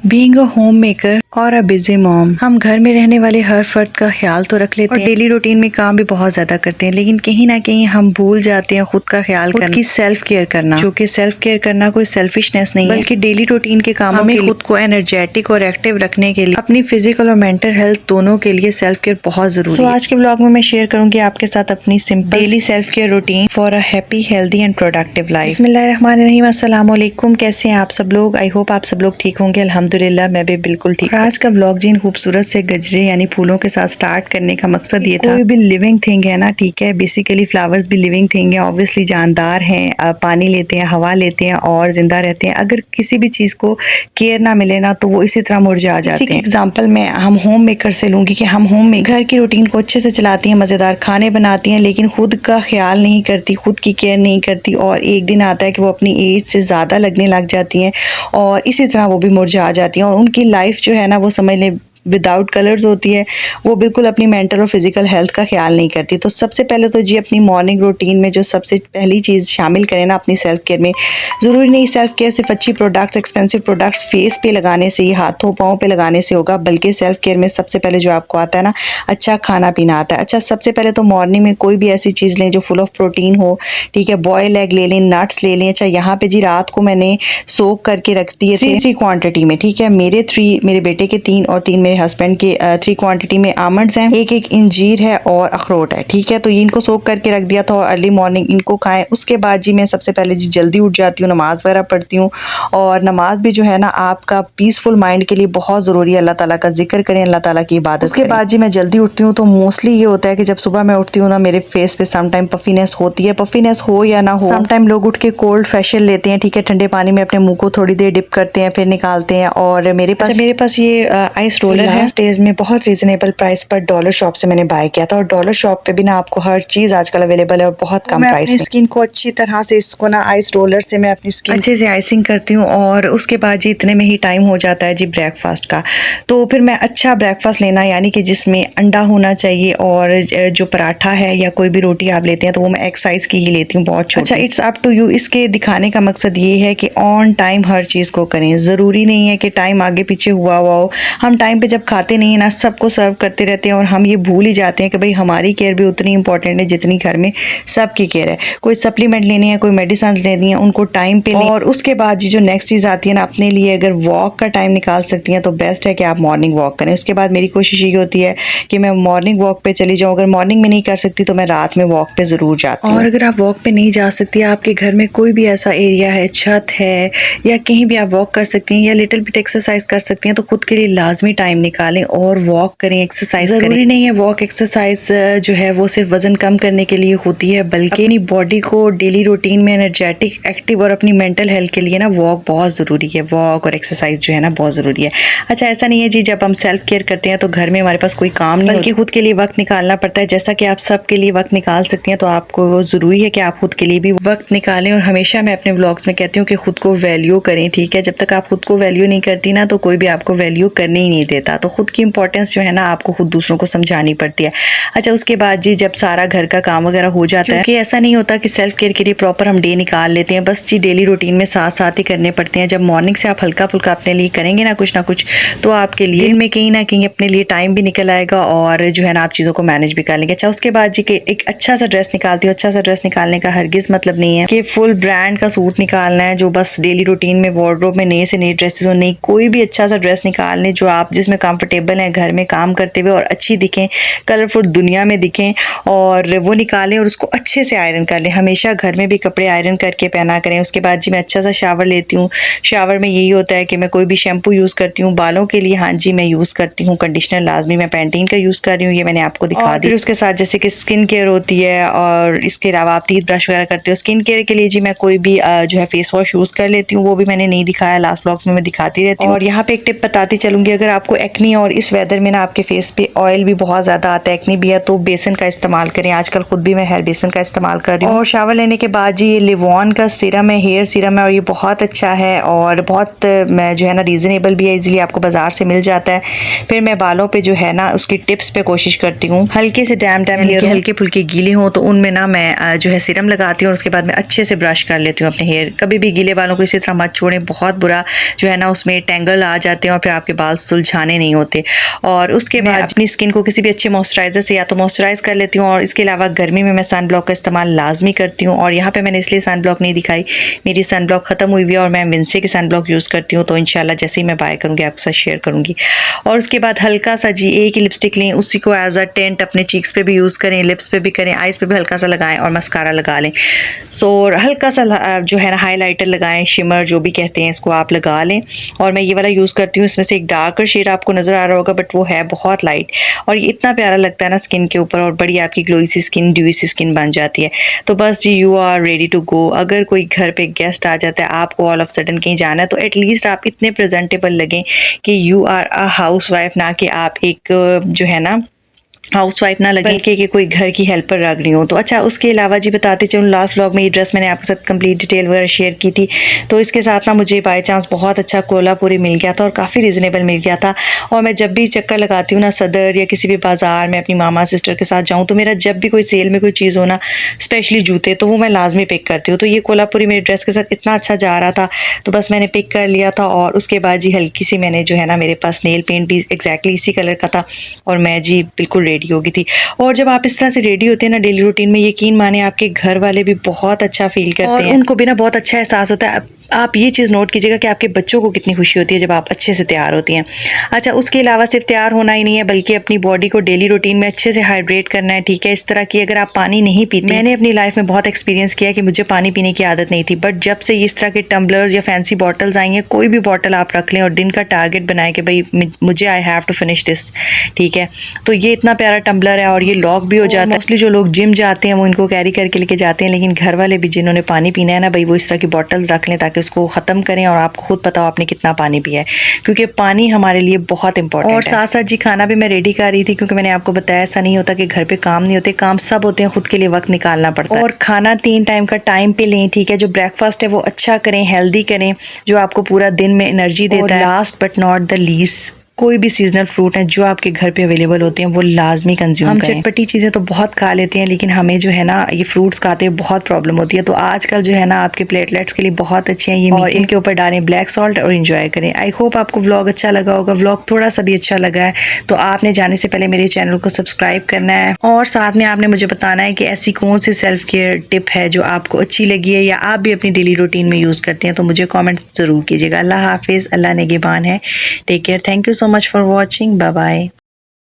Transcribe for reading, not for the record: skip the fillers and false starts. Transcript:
Being a home maker और a busy mom, हम घर में रहने वाले हर फर्द का ख्याल तो रख लेते हैं और डेली रूटीन में काम भी बहुत ज्यादा करते हैं, लेकिन कहीं ना कहीं हम भूल जाते हैं खुद का ख्याल करना, खुद की सेल्फ केयर करना। जो कि सेल्फ केयर करना कोई सेल्फिशनेस नहीं है, बल्कि डेली रूटीन के कामों में खुद को एनर्जेटिक और एक्टिव रखने के लिए अपनी फिजिकल और मेंटल हेल्थ दोनों के लिए सेल्फ केयर बहुत जरूरी है। आज के ब्लॉग में मैं शेयर करूंगी आपके साथ अपनी simple daily self care routine for a happy, healthy and productive life. बिस्मिल्लाहिर्रहमानिर्रहीम, अस्सलाम वालेकुम। कैसे हैं आप सब लोग? आई होप आप सब लोग ठीक होंगे। अल्हम्दुलिल्लाह मैं भी बिल्कुल ठीक। और आज का व्लॉग जिन खूबसूरत से गजरे यानी फूलों के साथ स्टार्ट करने का मकसद ये था, कोई भी लिविंग थिंग है ना, ठीक है, बेसिकली फ्लावर्स भी लिविंग थिंग है, ऑब्वियसली जानदार हैं, पानी लेते हैं, हवा लेते हैं और जिंदा रहते हैं। अगर किसी भी चीज को केयर ना मिले ना तो वो इसी तरह मुरझा जाते हैं। एग्जाम्पल मैं हम होम मेकर से लूंगी कि हम होम में घर की रूटीन को अच्छे से चलाती हैं, मजेदार खाने बनाती हैं, लेकिन खुद का ख्याल नहीं करती, खुद की केयर नहीं करती और एक दिन आता है कि वो अपनी एज से ज्यादा लगने लग जाती हैं और इसी तरह वो भी मुरझा जाती हैं और उनकी लाइफ जो है ना वो समझ लें विदाउट कलर्स होती है। वो बिल्कुल अपनी मेंटल और फिजिकल हेल्थ का ख्याल नहीं करती। तो सबसे पहले तो जी अपनी मॉर्निंग रूटीन में जो सबसे पहली चीज़ शामिल करें ना अपनी सेल्फ केयर में, ज़रूरी नहीं सेल्फ केयर सिर्फ अच्छी प्रोडक्ट्स, एक्सपेंसिव प्रोडक्ट्स फेस पे लगाने से, हाथों पाँव पे लगाने से होगा, बल्कि सेल्फ केयर में सबसे पहले जो आपको आता है ना, अच्छा खाना पीना आता है। अच्छा, सबसे पहले तो मॉर्निंग में कोई भी ऐसी चीज़ लें जो फुल ऑफ प्रोटीन हो, ठीक है, बॉयल एग ले लें, नट्स ले लें। अच्छा, यहाँ पे जी रात को मैंने सोक करके रखती है थ्री क्वांटिटी में, ठीक है, मेरे बेटे के 3 और 3 मेरे हस्बैंड के 3 क्वांटिटी में आमंड्स हैं, एक इंजीर है और अखरोट है, ठीक है। तो ये इनको सोक करके रख दिया था और अर्ली मॉर्निंग इनको खाएं। उसके बाद जी मैं सबसे पहले जी जल्दी उठ जाती हूँ, नमाज वगैरह पढ़ती हूँ और नमाज भी जो है ना आपका पीसफुल माइंड के लिए बहुत ज़रूरी है। अल्लाह ताला का जिक्र करें, अल्लाह ताला की इबादत। उसके बाद जी मैं जल्दी उठती हूँ तो मोस्टली ये होता है कि जब सुबह मैं उठती हूँ ना मेरे फेस पे समटाइम पफीनेस होती है, पफीनेस हो या ना हो, समटाइम लोग उठ के कोल्ड फेशियल लेते हैं, ठीक है, ठंडे पानी में अपने मुंह को थोड़ी देर डिप करते हैं फिर निकालते हैं। और मेरे पास ये आइस रोलर है, स्टेज में बहुत रीजनेबल प्राइस पर डॉलर शॉप से मैंने बाय किया था और डॉलर शॉप पे भी ना आपको हर चीज आजकल अवेलेबल है और बहुत कम प्राइस में। स्किन को अच्छी तरह से इसको ना आइस रोलर से मैं अपनी स्किन अच्छे से आइसिंग करती हूँ और उसके बाद जी इतने में ही टाइम हो जाता है जी ब्रेकफास्ट का। तो फिर मैं अच्छा ब्रेकफास्ट लेना, यानी कि जिसमें अंडा होना चाहिए और जो पराठा है या कोई भी रोटी आप लेते हैं तो वो मैं एक साइज की ही लेती हूँ, बहुत छोटी। अच्छा, इट्स अप टू यू। इसके दिखाने का मकसद ये है कि ऑन टाइम हर चीज को करें, जरूरी नहीं है कि टाइम आगे पीछे हुआ हो। हम टाइम पे जब खाते नहीं है ना, सबको सर्व करते रहते हैं और हम ये भूल ही जाते हैं कि भाई हमारी केयर भी उतनी इंपॉर्टेंट है जितनी घर में सबकी केयर है। कोई सप्लीमेंट लेनी है, कोई मेडिसिन लेनी है, उनको टाइम पे लें। और उसके बाद जो नेक्स्ट चीज आती है ना, अपने लिए अगर वॉक का टाइम निकाल सकती हैं तो बेस्ट है कि आप मॉर्निंग वॉक करें। उसके बाद मेरी कोशिश ये होती है कि मैं मॉर्निंग वॉक पे चली जाऊँ। अगर मॉर्निंग में नहीं कर सकती तो मैं रात में वॉक पे जरूर जाती हूँ। और अगर आप वॉक पे नहीं जा सकती, आपके घर में कोई भी ऐसा एरिया है, छत है या कहीं भी आप वॉक कर सकती हैं या लिटिल बिट एक्सरसाइज कर सकती हैं, तो खुद के लिए लाजमी टाइम निकालें और वॉक करें, एक्सरसाइज करें। जरूरी नहीं है वॉक एक्सरसाइज जो है वो सिर्फ वजन कम करने के लिए होती है, बल्कि अपनी बॉडी को डेली रूटीन में एनर्जेटिक, एक्टिव और अपनी मेंटल हेल्थ के लिए ना वॉक बहुत ज़रूरी है। वॉक और एक्सरसाइज जो है ना बहुत ज़रूरी है। अच्छा, ऐसा नहीं है जी जब हम सेल्फ केयर करते हैं तो घर में हमारे पास कोई काम नहीं, बल्कि खुद के लिए वक्त निकालना पड़ता है। जैसा कि आप सब के लिए वक्त निकाल सकती हैं तो आपको वो ज़रूरी है कि आप खुद के लिए भी वक्त निकालें। और हमेशा मैं अपने व्लॉग्स में कहती हूँ कि खुद को वैल्यू करें, ठीक है। जब तक आप खुद को वैल्यू नहीं करती ना तो कोई भी आपको वैल्यू करने ही नहीं देता। तो खुद की इंपॉर्टेंस जो है ना आपको खुद दूसरों को समझानी पड़ती है। अच्छा, उसके बाद जी जब सारा घर का काम वगैरह हो जाता है, क्योंकि ऐसा नहीं होता कि सेल्फ केयर के लिए प्रॉपर हम डे निकाल लेते हैं, बस जी डेली रूटीन में साथ साथ ही करने पड़ते हैं। जब मॉर्निंग से आप हल्का फुल्का अपने लिए करेंगे ना कुछ तो आपके लिए दिन में कहीं ना कहीं अपने लिए टाइम भी निकल आएगा और जो है ना आप चीज़ों को मैनेज भी कर लेंगे। अच्छा, उसके बाद जी एक अच्छा सा ड्रेस निकालती हूँ। अच्छा सा ड्रेस निकालने का हरगिज मतलब नहीं है कि फुल ब्रांड का सूट निकालना है जो बस डेली रूटीन में वार्डरोब में नए से नए ड्रेसेस हो, नहीं, कोई भी अच्छा सा ड्रेस निकाल लें जो आप जिसमें कंफर्टेबल हैं घर में काम करते हुए और अच्छी दिखें, कलरफुल दुनिया में दिखें, और वो निकालें और उसको अच्छे से आयरन कर लें। हमेशा घर में भी कपड़े आयरन करके पहना करें। उसके बाद जी मैं अच्छा सा शावर लेती हूँ। शावर में यही होता है कि मैं कोई भी शैम्पू यूज़ करती हूँ बालों के लिए, हाँ जी मैं यूज़ करती हूँ कंडीशनर, लाजमी मैं पैंटीन का यूज़ कर रही हूँ, ये मैंने आपको दिखा दी। फिर उसके साथ जैसे कि स्किन केयर होती है और इसके अलावा आप टीथ ब्रश वगैरह करते हो। स्किन केयर के लिए जी मैं कोई भी जो है फेस वॉश यूज़ कर लेती हूँ, वो भी मैंने नहीं दिखाया, लास्ट ब्लॉग्स में मैं दिखाती रहती हूँ। और यहाँ पे एक टिप बताती चलूँगी, अगर आपको एक्नी और इस वेदर में ना आपके फेस पे ऑयल भी बहुत ज़्यादा आता है, एक्नी भी है, तो बेसन का इस्तेमाल करें। आजकल खुद भी मैं हेयर बेसन का इस्तेमाल कर रही हूँ। और शावर लेने के बाद जी ये लिवॉन का सीरम है, हेयर सीरम है, और ये बहुत अच्छा है और बहुत जो है ना रीज़नेबल भी है, इजीली आपको बाजार से मिल जाता है। फिर मैं बालों पे जो है ना उसकी टिप्स पे कोशिश करती हूँ, हल्के से डैम हेयर हल्के फुल्के गीले हों तो उनमें ना मैं जो है सीरम लगाती हूँ और उसके बाद मैं अच्छे से ब्रश कर लेती हूँ अपने हेयर। कभी भी गीले बालों को इसी तरह मत छोड़ें, बहुत बुरा जो है ना उसमें टेंगल आ जाते हैं और फिर आपके बाल सुलझाने नहीं होते। और उसके बाद अपनी स्किन को किसी भी अच्छे मॉइस्चराइजर से या तो मॉइस्चराइज कर लेती हूँ, और इसके अलावा गर्मी में मैं सन ब्लॉक का इस्तेमाल लाजमी करती हूँ। और यहाँ पे मैंने इसलिए सन ब्लॉक नहीं दिखाई, मेरी सन ब्लॉक खत्म हुई हुई है और मैं विंसे की सन ब्लॉक यूज़ करती हूँ, तो इंशाल्लाह जैसे ही मैं बाय करूँगी आपके साथ शेयर करूँगी। और उसके बाद हल्का सा जी एक ही लिपस्टिक लें, उसी को एज अ टेंट अपने चीक्स पे भी यूज़ करें, लिप्स पे भी करें, आइज़ पे भी हल्का सा लगाएं और मस्कारा लगा लें। सो हल्का सा जो है ना हाईलाइटर लगाएं, शिमर जो भी कहते हैं इसको आप लगा लें। और मैं ये वाला यूज़ करती हूँ, इसमें से एक डार्कर शेड आपको नज़र आ रहा होगा बट वो है बहुत लाइट, और ये इतना प्यारा लगता है ना स्किन के ऊपर, और बड़ी आपकी ग्लोई सी स्किन, ड्यूई सी स्किन बन जाती है। तो बस जी you are ready to go. अगर कोई घर पे गेस्ट आ जाता है, आपको ऑल ऑफ सडन कहीं जाना है, तो एटलीस्ट आप इतने प्रेजेंटेबल लगें कि you are a housewife, ना कि आप एक जो है ना हाउस वाइफ ना लगे कि कोई घर की हेल्पर लग रही हो। तो अच्छा, उसके अलावा जी बताते चलूँ, लास्ट व्लॉग में ये ड्रेस मैंने आपके साथ कंप्लीट डिटेल वगैरह शेयर की थी, तो इसके साथ ना मुझे बाय चांस बहुत अच्छा कोल्हापुरी मिल गया था और काफ़ी रीज़नेबल मिल गया था। और मैं जब भी चक्कर लगाती हूँ ना सदर या किसी भी बाज़ार में अपनी मामा सिस्टर के साथ जाऊँ, तो मेरा जब भी कोई सेल में कोई चीज़ हो ना, स्पेशली जूते, तो वो मैं लाजमी पिक करती हूँ। तो ये कोल्हापुरी मेरे ड्रेस के साथ इतना अच्छा जा रहा था, तो बस मैंने पिक कर लिया था। और उसके बाद जी हल्की सी मैंने जो है ना, मेरे पास नेल पेंट भी एग्जैक्टली इसी कलर का था, और मैं जी बिल्कुल रेडी हो गई थी। और जब आप इस तरह से रेडी होते हैं ना डेली रूटीन में, यकीन माने आपके घर वाले भी बहुत अच्छा फील करते हैं, उनको भी ना बहुत अच्छा एहसास होता है। आप ये चीज़ नोट कीजिएगा कि आपके बच्चों को कितनी खुशी होती है जब आप अच्छे से तैयार होती हैं। अच्छा, उसके अलावा सिर्फ तैयार होना ही नहीं है, बल्कि अपनी बॉडी को डेली रूटीन में अच्छे से हाइड्रेट करना है, ठीक है। इस तरह की अगर आप पानी नहीं पीते, मैंने अपनी लाइफ में बहुत एक्सपीरियंस किया कि मुझे पानी पीने की आदत नहीं थी, बट जब से इस तरह के टम्बलर्स या फैंसी बॉटल्स आई हैं, कोई भी बॉटल आप रख लें और दिन का टारगेट बनाए कि भाई मुझे I have to finish this, ठीक है। तो ये इतना प्यारा टम्बलर है और ये लॉक भी हो जाता है। मोस्टली जो लोग जिम जाते हैं वो इनको कैरी करके लेके जाते हैं, लेकिन घर वाले भी जिन्होंने पानी पीना है ना भाई, वो इस तरह की बॉटल्स रख लें ताकि उसको ख़त्म करें और आपको खुद पता हो आपने कितना पानी पिया है, क्योंकि पानी हमारे लिए बहुत इंपॉर्टेंट है। और साथ साथ जी खाना भी मैं रेडी कर रही थी, क्योंकि मैंने आपको बताया ऐसा नहीं होता कि घर पे काम नहीं होते, काम सब होते हैं, खुद के लिए वक्त निकालना पड़ता है। और खाना 3 टाइम का टाइम पे लें, ठीक है। जो ब्रेकफास्ट है वो अच्छा करें, हेल्दी करें, जो आपको पूरा दिन में एनर्जी देता है। Last but not the least, कोई भी सीजनल फ्रूट है जो आपके घर पे अवेलेबल होते हैं वो लाजमी कंज्यूम करें। हम चटपटी चीज़ें तो बहुत खा लेते हैं, लेकिन हमें जो है ना ये फ्रूट्स खाते हैं बहुत प्रॉब्लम होती है। तो आजकल जो है ना आपके प्लेटलेट्स के लिए बहुत अच्छे हैं ये, और इनके ऊपर डालें ब्लैक सॉल्ट और एंजॉय करें। आई होप आपको व्लॉग अच्छा लगा होगा। व्लॉग थोड़ा सा भी अच्छा लगा है तो आपने जाने से पहले मेरे चैनल को सब्सक्राइब करना है, और साथ में आपने मुझे बताना है कि ऐसी कौन सी सेल्फ केयर टिप है जो आपको अच्छी लगी है या आप भी अपनी डेली रूटीन में यूज़ करते हैं, तो मुझे कॉमेंट ज़रूर कीजिएगा। अल्लाह हाफिज़, अल्लाह निगहबान है। Take care, thank you so much for watching. Bye bye.